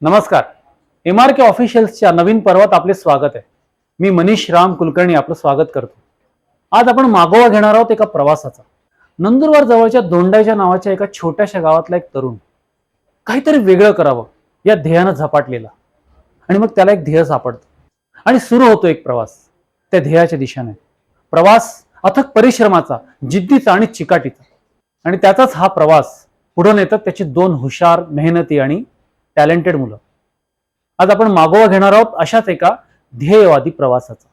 नमस्कार. MRK ऑफिशियल्सच्या नवीन पर्वात आपले स्वागत आहे. मी मनीष राम कुलकर्णी आपलं स्वागत करतो. आज आपण मागोवा घेणार आहोत एका प्रवासाचा. नंदुरबार जवळच्या दोंडाईच्या नावाच्या एका छोट्याशा गावातला एक तरुण काहीतरी वेगळं करावं या ध्येयानं झपाटलेला आणि मग त्याला एक ध्येय सापडतं आणि सुरू होतो एक प्रवास त्या ध्येयाच्या दिशेने. प्रवास अथक परिश्रमाचा, जिद्दीचा आणि चिकाटीचा. आणि त्याचाच हा प्रवास पुढे नेतात त्याची दोन हुशार, मेहनती आणि टॅलेंटेड मुलं. आज आपण मागोवा घेणार आहोत अशाच एका ध्येयवादी प्रवासाचा.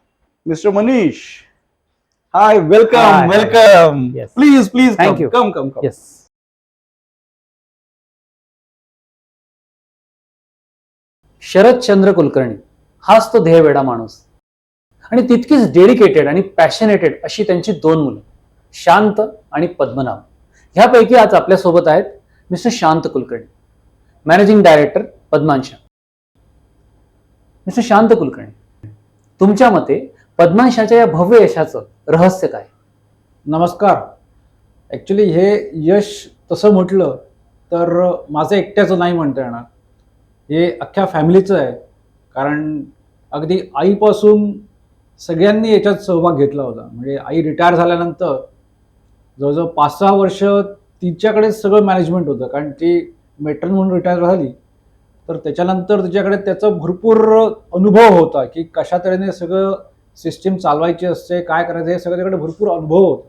Mr. Manish. Hi, Hi, welcome, welcome. Yes. Please, please Thank come, you. come. Yes. Sharadchandra Kulkarni हाच तो ध्येयवेडा माणूस आणि तितकीच डेडिकेटेड आणि पॅशनेटेड अशी त्यांची दोन मुलं, शांत आणि पद्मनाभ. ह्यापैकी आज आपल्या सोबत आहेत मिस्टर शांत कुलकर्णी, मॅनेजिंग डायरेक्टर पद्मांशा. मिस्टर शांत कुलकर्णी, तुमच्या मते पद्मांशाच्या या भव्य यशाचं रहस्य काय? नमस्कार. ॲक्च्युली हे यश तसं म्हटलं तर माझं एकट्याचं नाही म्हणता येणार, हे अख्ख्या फॅमिलीचं आहे. कारण अगदी आईपासून सगळ्यांनी याच्यात सहभाग घेतला होता. म्हणजे आई रिटायर झाल्यानंतर जवळजवळ 5-6 वर्ष तिच्याकडेच सगळं मॅनेजमेंट होतं. कारण ती मेट्रन म्हणून रिटायर झाली, तर त्याच्यानंतर तिच्याकडे त्याचा भरपूर अनुभव होता की कशा तऱ्हेने सगळं सिस्टीम चालवायची असते, काय करायचं, हे सगळं त्याकडे भरपूर अनुभव होता.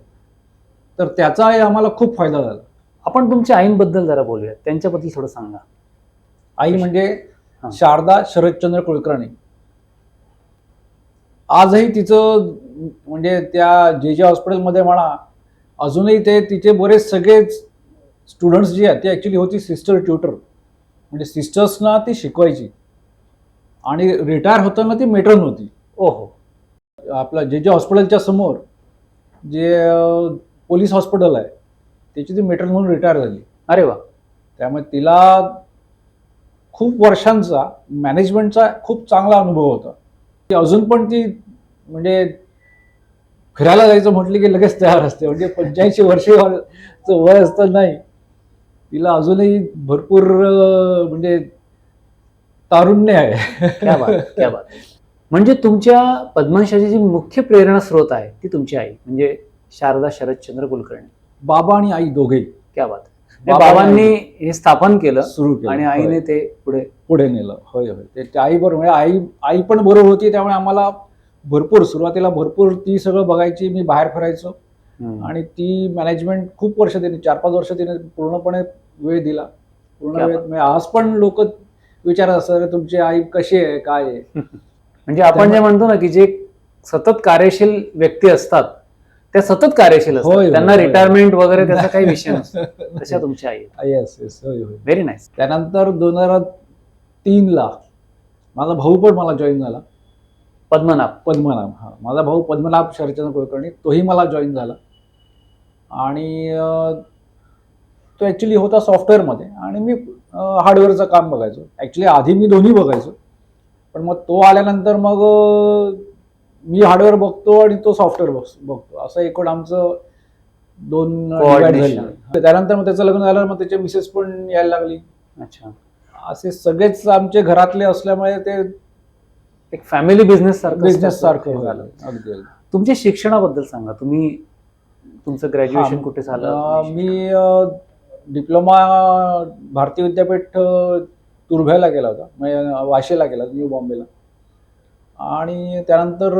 तर त्याचाही आम्हाला खूप फायदा झाला. आपण तुमच्या आईंबद्दल जरा बोलूया, त्यांच्याबद्दल थोडं सांगा. आई म्हणजे हां. शारदा शरदचंद्र कुलकर्णी. आजही तिचं म्हणजे त्या जे हॉस्पिटलमध्ये म्हणा, अजूनही ते तिचे बरेच सगळे स्टुडंट्स जे आहेत ते ॲक्च्युली होती सिस्टर ट्युटर. म्हणजे सिस्टर्सना ती शिकवायची आणि रिटायर होताना ती मेट्रन होती. ओहो. आपलं जे हॉस्पिटलच्या समोर जे पोलीस हॉस्पिटल आहे त्याची ती मेट्रन म्हणून रिटायर झाली. अरे वा. त्यामुळे तिला खूप वर्षांचा मॅनेजमेंटचा खूप चांगला अनुभव होता. ती अजून पण ती म्हणजे फिरायला जायचं म्हटलं की लगेच तयार असते. म्हणजे 85 वर्षाचं वय असतं नाही, तिला अजूनही भरपूर म्हणजे तारुण्य आहे. क्या बात, क्या बात. म्हणजे तुमच्या पद्मांशाची जी मुख्य प्रेरणा स्रोत आहे ती तुमची आई म्हणजे शारदा शरदचंद्र कुलकर्णी. बाबा आणि आई दोघेही. क्या बात. बाबांनी हे स्थापन केलं सुरू केलं आणि आईने ते पुढे नेलं. होय होय. ते आई बरोबर म्हणजे आई पण बरोबर होती. त्यामुळे आम्हाला भरपूर सुरुवातीला भरपूर ती सगळं बघायची. मी बाहेर फिरायचो आणि ती मॅनेजमेंट खूप वर्ष तिने 4-5 वर्ष तिने पूर्णपणे वेळ दिला. पूर्ण वेळ म्हणजे आज पण लोक विचारत असतात तुमची आई कशी आहे, काय आहे. म्हणजे आपण जे म्हणतो ना की जे सतत कार्यशील व्यक्ती असतात त्या सतत कार्यशील असतात. होय, त्यांना होय. रिटायरमेंट वगैरे त्याचा काही विषय नसतो. तशा तुमची आई. Yes yes. होय होय. Very nice. त्यानंतर 2003ला माझा भाऊ पण मला जॉईन झाला. पद्मनाभ. हा, माझा भाऊ पद्मनाभ शरदचंद्र कुलकर्णी, तोही मला जॉईन झाला. आणि तो ॲक्च्युली होता सॉफ्टवेअरमध्ये आणि मी हार्डवेअरचं काम बघायचो. ॲक्च्युली आधी मी दोन्ही बघायचो, पण मग तो आल्यानंतर मग मी हार्डवेअर बघतो आणि तो सॉफ्टवेअर बघतो. असं एकूण आमचं 2 डिवाइड झालं. त्यानंतर मग त्याचं लग्न झालं, मग त्याची मिसेस पण यायला लागली. अच्छा. असे सगळेच आमचे घरातले असल्यामुळे ते एक फॅमिली बिझनेस सारखं झालं. अगदी. तुमच्या शिक्षणाबद्दल सांगा. तुम्ही तुमचं ग्रॅज्युएशन कुठे झालं? मी डिप्लोमा भारतीय विद्यापीठ तुर्भ्याला केला होता, म्हणजे वाशीला केला, न्यू बॉम्बेला. आणि त्यानंतर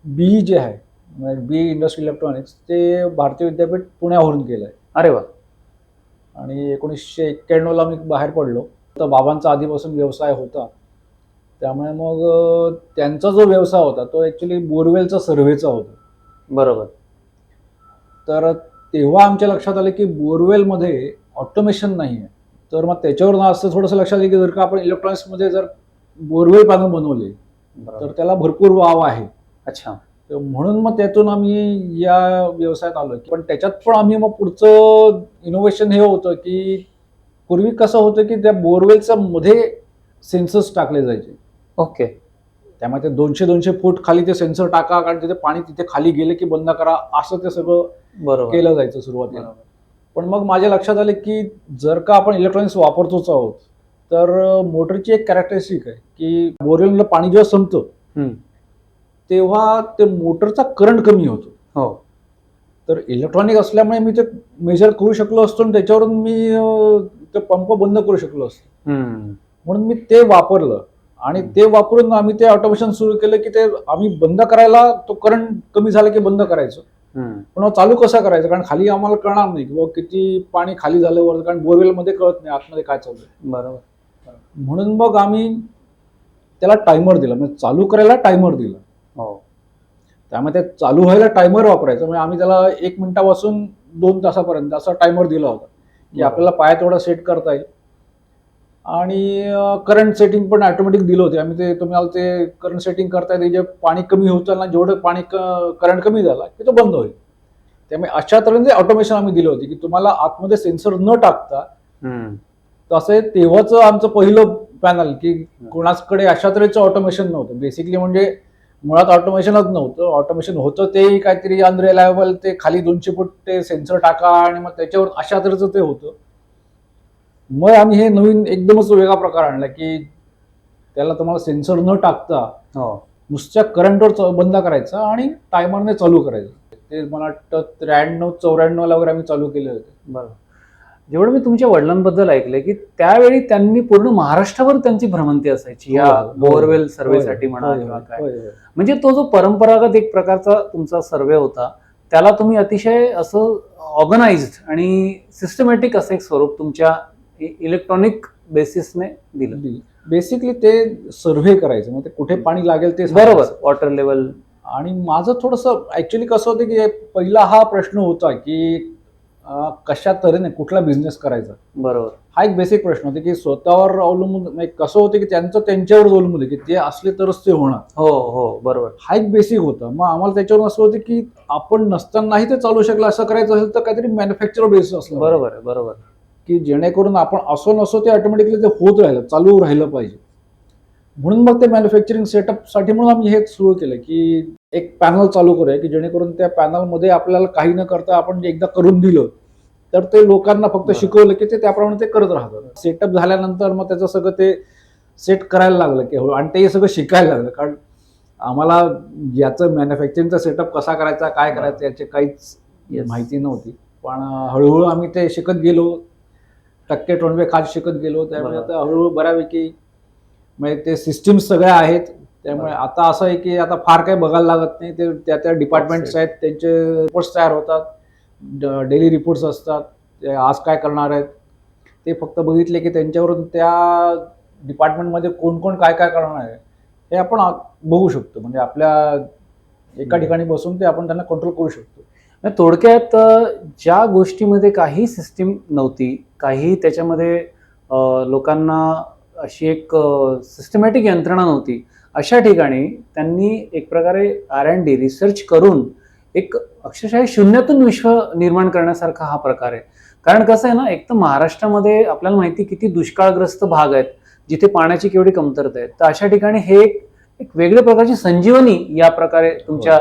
बी जे आहे म्हणजे बी इंडस्ट्रियल इलेक्ट्रॉनिक्स ते भारतीय विद्यापीठ पुण्यावरून केलं आहे. अरे वा. आणि 1991ला मी बाहेर पडलो. तर बाबांचा आधीपासून व्यवसाय होता, त्यामुळे मग त्यांचा जो व्यवसाय होता तो ॲक्च्युली बोरवेलचा सर्व्हेचा होता. बरोबर. तर तेव्हा आमच्या लक्षात आलं की बोरवेलमध्ये ऑटोमेशन नाही आहे. तर मग त्याच्यावरून असं थोडंसं लक्षात आलं की जर का आपण इलेक्ट्रॉनिक्समध्ये जर बोरवेल पॅनल बनवले तर त्याला भरपूर वाव आहे. अच्छा. तर म्हणून मग त्यातून आम्ही या व्यवसायात आलो. पण त्याच्यात पण आम्ही मग पुढचं इनोव्हेशन हे होतं की पूर्वी कसं होतं की त्या बोरवेलच्या मध्ये सेन्सर्स टाकले जायचे. ओके. त्यामुळे ते 200-200 फूट खाली ते सेन्सर टाका, कारण तिथे पाणी तिथे खाली गेले की बंद करा, असं ते सगळं बरोबर केलं जायचं सुरुवातीला. पण मग माझ्या लक्षात आलं की जर का आपण इलेक्ट्रॉनिक्स वापरतोच आहोत तर मोटरची एक कॅरेक्टरिस्टिक आहे की बोरवेलला पाणी जेव्हा संपतं हम्म. तेव्हा ते मोटरचा करंट कमी होतो. हो. तर इलेक्ट्रॉनिक असल्यामुळे मी ते मेजर करू शकलो असतो आणि त्याच्यावरून मी ते पंप बंद करू शकलो असतो. हम्म. म्हणून मी ते वापरलं आणि ते वापरून आम्ही ते ऑटोमेशन सुरू केलं की ते आम्ही बंद करायला तो करंट कमी झाला की बंद करायचं. हम्म. पण मग चालू कसं करायचं, कारण खाली आम्हाला कळणार नाही की बाबा किती पाणी खाली झालं वर, कारण बोरवेलमध्ये कळत नाही आतमध्ये काय चालू आहे. बरोबर. म्हणून मग आम्ही त्याला टायमर दिला, म्हणजे चालू करायला टायमर दिला. हो. त्यामुळे ते चालू व्हायला टायमर वापरायचं, म्हणजे आम्ही त्याला 1 मिनिटापासून 2 तासापर्यंत असा टायमर दिला होता की बरोबर. आपल्याला पाया तेवढा सेट करता येईल. आणि करंट सेटिंग पण ऑटोमॅटिक दिलं होते आम्ही. ते तुम्हाला ते करंट सेटिंग करता येते, जे पाणी कमी होतं ना, जेवढं पाणी करंट कमी झाला की तो बंद होईल. त्यामुळे अशा तऱ्हेने ऑटोमेशन आम्ही दिलं होते की तुम्हाला आतमध्ये सेन्सर न टाकता. हम्म. तसे तेव्हाच आमचं पहिलं पॅनल की कोणाकडे अशा तऱ्हेचं ऑटोमेशन नव्हतं. बेसिकली म्हणजे मुळात ऑटोमेशनच नव्हतं. ऑटोमेशन होतं ते काहीतरी अनरिलायबल, ते खाली 200 फूट ते सेन्सर टाका आणि मग त्याच्यावर अशा तऱ्हेचं ते होतं. मग आम्ही हे नवीन एकदमच वेगळा प्रकार आणला की त्याला तुम्हाला सेन्सर न टाकता हो. नुसत्या करंटवर बंद करायचं आणि टायमरने चालू करायचं. ते मला वाटतं 93-94 ला वगैरे आम्ही चालू केले होते. बरोबर. जेवढं मी तुमच्या वडिलांबद्दल ऐकलंय की त्यावेळी त्यांनी पूर्ण महाराष्ट्रावर त्यांची भ्रमंती असायची या बोरवेल सर्वेसाठी म्हणा किंवा काय. म्हणजे तो जो परंपरागत एक प्रकारचा तुमचा सर्वे होता, त्याला तुम्ही अतिशय असं ऑर्गनाइज्ड आणि सिस्टमॅटिक असं एक स्वरूप तुमच्या इलेक्ट्रॉनिक बेसिसने दिलं. बेसिकली ते सर्व्हे करायचं, म्हणजे कुठे पाणी लागेल ते बरोबर, वॉटर लेवल. आणि माझं थोडंसं ऍक्च्युली कसं होतं की पहिला हा प्रश्न होता की कशा तऱ्हेने कुठला बिझनेस करायचा. बरोबर. हा एक बेसिक प्रश्न होता की स्वतःवर अवलंबून, म्हणजे कसं होतं की त्यांचं त्यांच्यावर अवलंबून होतं की ते असले तरच ते होणार. हो हो बरोबर. हा एक बेसिक होता. मग आम्हाला त्याच्यावर असं होतं की आपण नसतानाही ते चालू शकलं, असं करायचं असेल तर काहीतरी मॅन्युफॅक्चर बेस असलं. बरोबर आहे. बरोबर. की जेणेकरून आपण असो नसो ते ऑटोमॅटिकली ते होत राहिलं, चालू राहिलं पाहिजे. म्हणून मग ते मॅन्युफॅक्चरिंग सेटअपसाठी म्हणून आम्ही हे सुरू केलं की एक पॅनल चालू करूया की जेणेकरून त्या पॅनलमध्ये आपल्याला काही न करता आपण एकदा करून दिलं तर ते लोकांना फक्त शिकवलं की ते त्याप्रमाणे ते करत राहतात. सेटअप झाल्यानंतर मग त्याचं सगळं ते सेट करायला लागलं की आणि ते सगळं शिकायला लागलं, कारण आम्हाला याचं मॅन्युफॅक्चरिंगचा सेटअप कसा करायचा, काय करायचं याची काहीच माहिती नव्हती. पण हळूहळू आम्ही ते शिकत गेलो, टक्के टोणवे खात शिकत गेलो. त्यामुळे आता हळूहळू बऱ्यापैकी म्हणजे ते सिस्टीम्स सगळ्या आहेत. त्यामुळे आता असं आहे की आता फार काही बघायला लागत नाही. ते त्या डिपार्टमेंट्स आहेत, त्यांचे रिपोर्ट्स तयार होतात, डेली रिपोर्ट्स असतात, ते आज काय करणार आहेत ते फक्त बघितले की त्यांच्यावरून त्या डिपार्टमेंटमध्ये कोण कोण काय काय करणार आहे हे आपण बघू शकतो. म्हणजे आपल्या एका ठिकाणी बसून ते आपण त्यांना कंट्रोल करू शकतो. थोडक्यात ज्या गोष्टीमध्ये काही सिस्टीम नव्हती, काही त्याच्यामध्ये लोकांना अशी एक सिस्टमॅटिक यंत्रणा नव्हती, अशा ठिकाणी त्यांनी एक प्रकारे R&D रिसर्च करून एक अक्षरशः शून्यातून विश्व निर्माण करण्यासारखा हा प्रकार आहे. कारण कसं आहे ना, एक तर महाराष्ट्रामध्ये आपल्याला माहिती किती दुष्काळग्रस्त भाग आहेत जिथे पाण्याची केवढी कमतरता आहे. तर अशा ठिकाणी हे एक वेगळ्या प्रकारची संजीवनी या प्रकारे तुमच्या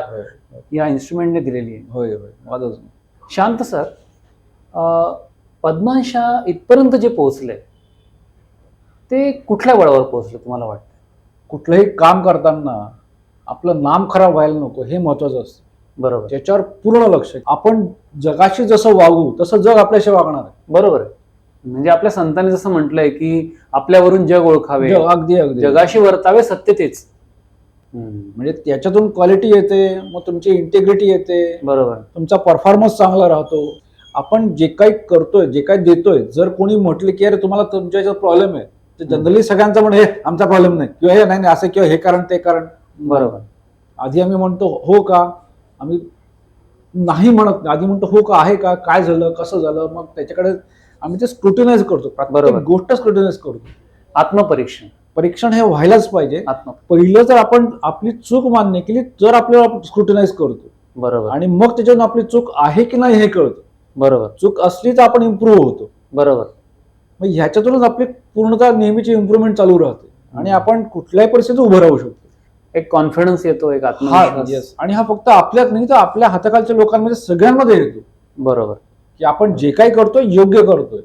या इन्स्ट्रुमेंटने दिलेली आहे. होय होय वादच. शांत सर, पद्माशा इथपर्यंत जे पोहोचले ते कुठल्या बळावर पोहोचले तुम्हाला वाटतं? कुठलंही काम करताना आपलं नाम खराब व्हायला नको हे महत्वाचं असतं. बरोबर. त्याच्यावर पूर्ण लक्ष. आपण जगाशी जसं वागू तसं जग आपल्याशी वागणार आहे. बरोबर आहे. म्हणजे आपल्या संतांनी जसं म्हटलंय की आपल्यावरून जग ओळखावे, अगदी अगदी जगाशी वर्तावे, सत्य तेच. म्हणजे त्याच्यातून क्वालिटी येते, मग तुमची इंटेग्रिटी येते, बरोबर, तुमचा परफॉर्मन्स चांगला राहतो. आपण जे काही करतोय, जे काही देतोय, जर कोणी म्हटलं की अरे तुम्हाला तुमच्या याच्यात प्रॉब्लेम आहे, तर जनरली सगळ्यांचा म्हणजे हे आमचा प्रॉब्लेम नाही, किंवा हे नाही असं, किंवा हे कारण ते कारण. बरोबर. आधी आम्ही म्हणतो हो का, आम्ही नाही म्हणत नाही, आधी म्हणतो हो का, आहे का, काय झालं, कसं झालं, मग त्याच्याकडे आम्ही ते स्क्रुटिनाइज करतो, प्रत्येक गोष्ट स्क्रुटिनाइज करतो. परीक्षण हे व्हायलाच पाहिजे. पहिलं जर आपण आपली चूक मान्य केली तर आपल्याला स्क्रुटिनाइज करतो. बरोबर. आणि मग त्याच्यातून आपली चूक आहे की नाही हे कळतं. बरोबर. चूक असली तर आपण इम्प्रूव्ह होतो. बरोबर. मग ह्याच्यातूनच आपली पूर्णतः नेहमीची इम्प्रूव्हमेंट चालू राहते आणि आपण कुठल्याही परिस्थितीत उभं राहू शकतो. एक कॉन्फिडन्स येतो, एक आत्मविश्वास. आणि हा फक्त आपल्यात नाही तर आपल्या हाताखालच्या लोकांमध्ये सगळ्यांमध्ये येतो. बरोबर. की आपण जे काही करतोय योग्य करतोय.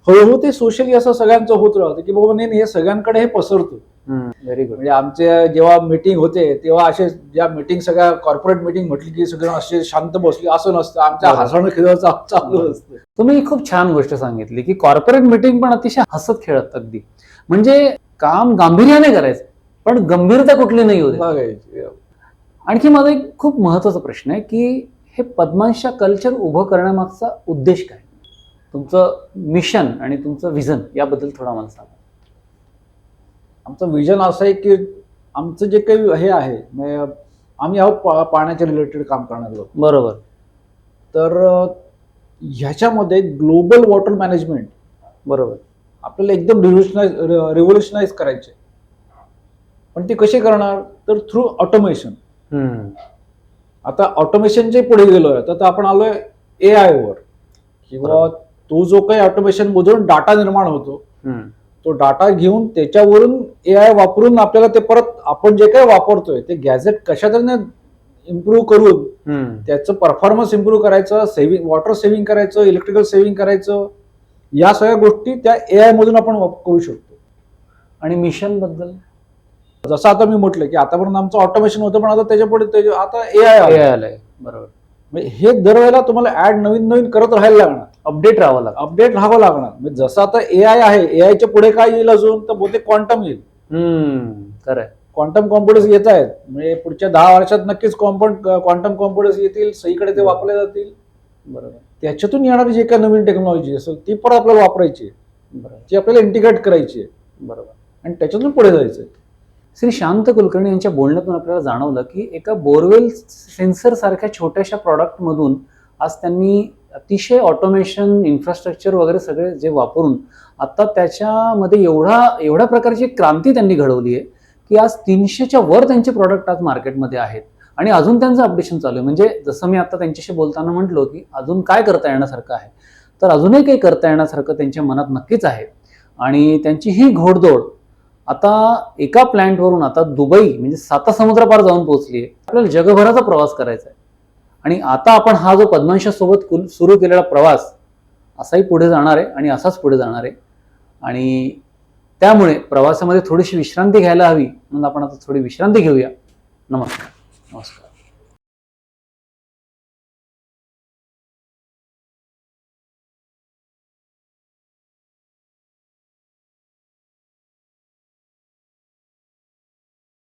हळूहळू ते सोशली असं सगळ्यांचं होत राहतं की बाबा नाही हे सगळ्यांकडे हे पसरतं. Very good. म्हणजे आमचे जेव्हा मीटिंग होते तेव्हा असे ज्या मीटिंग सगळ्या कॉर्पोरेट मीटिंग म्हटली की सगळं असे शांत बसली असं नसतं. आमच्या बरोबर. हसणं खेळायचं चालू असतं. तुम्ही खूप छान गोष्ट सांगितली की कॉर्पोरेट मीटिंग पण अतिशय हसत खेळत अगदी, म्हणजे काम गांभीर्याने करायचं पण गंभीरता कुठली नाही होती. बघायची. आणखी माझा एक खूप महत्वाचा प्रश्न आहे की हे पद्मांशा कल्चर उभं करण्यामागचा उद्देश काय, तुमचं मिशन आणि तुमचं विजन याबद्दल थोडा मला सांगा. आमचं विजन असं आहे की आमचं जे काही हे आहे म्हणजे आम्ही आहोत पाण्याच्या रिलेटेड काम करणारे लोक. बरोबर. तर ह्याच्यामध्ये ग्लोबल वॉटर मॅनेजमेंट बरोबर. आपल्याला एकदम रिव्होल्युशनाइज करायचे. पण ते कसे करणार तर थ्रू ऑटोमेशन. आता ऑटोमेशनचे पुढे गेलोय तर आपण आलोय AI वर, किंवा तो जो काही ऑटोमेशन मधून डाटा निर्माण होतो तो डाटा घेऊन त्याच्यावरून AI वापरून आपल्याला ते परत आपण जे काही वापरतोय ते गॅजेट कशातरी इम्प्रूव्ह करून त्याचं परफॉर्मन्स इम्प्रूव्ह करायचं, सेव्हिंग, वॉटर सेव्हिंग करायचं, इलेक्ट्रिकल सेव्हिंग करायचं, या सगळ्या गोष्टी त्या AI मधून आपण करू शकतो. आणि मिशन बद्दल जसं आता मी म्हटलं की आतापर्यंत आमचं ऑटोमेशन होतं पण आता त्याच्यापुढे आता AI आलंय. बरोबर. म्हणजे हे दरवेळेला तुम्हाला ऍड नवीन नवीन करत राहायला लागणार, अपडेट राहावं लागतं. अपडेट राहावं लागणार. म्हणजे जसं आता AI आहे, AIच्या पुढे काय येईल अजून तर बहुतेक क्वांटम येईल. खरंय. क्वांटम कॉम्प्युटर्स येत आहेत, म्हणजे पुढच्या 10 वर्षात नक्कीच क्वांटम कॉम्प्युटर्स येतील, सगळीकडे ते वापरले जातील. बरोबर. त्याच्यातून येणारी जे काही नवीन टेक्नॉलॉजी असेल ती पण आपल्याला वापरायची आहे, बरोबर. ती आपल्याला इंटिग्रेट करायची आहे बरोबर. आणि त्याच्यातून पुढे जायचं आहे. श्री शांत कुलकर्णी यांच्या बोलण्यातून आपल्याला जाणवलं की एका बोरवेल सेन्सर सारख्या छोट्याशा प्रॉडक्ट मधून आज त्यांनी अतिशय ऑटोमेशन, इन्फ्रास्ट्रक्चर वगैरे सगळे जे वापरून आता त्याच्यामध्ये एवढ्या प्रकारची क्रांती त्यांनी घडवली आहे की आज 300च्या वर त्यांचे प्रॉडक्ट आज मार्केटमध्ये आहेत आणि अजून त्यांचं अपडेशन चालू आहे. म्हणजे जसं मी आता त्यांच्याशी बोलताना म्हटलो की अजून काय करता येण्यासारखं आहे, तर अजूनही काही करता येण्यासारखं त्यांच्या मनात नक्कीच आहे. आणि त्यांची ही घोडदौड आता एका प्लॅन्टवरून आता दुबई म्हणजे 7 समुद्रापार जाऊन पोहोचली आहे. आपल्याला जगभराचा प्रवास करायचा आहे आणि आता आपण हा जो पद्मांशा सोबत सुरू केलेला प्रवास असाही पुढे जाणार आहे आणि असाच पुढे जाणार आहे. आणि त्यामुळे प्रवासामध्ये थोडीशी विश्रांती घ्यायला हवी म्हणून आपण आता थोडी विश्रांती घेऊया. नमस्कार.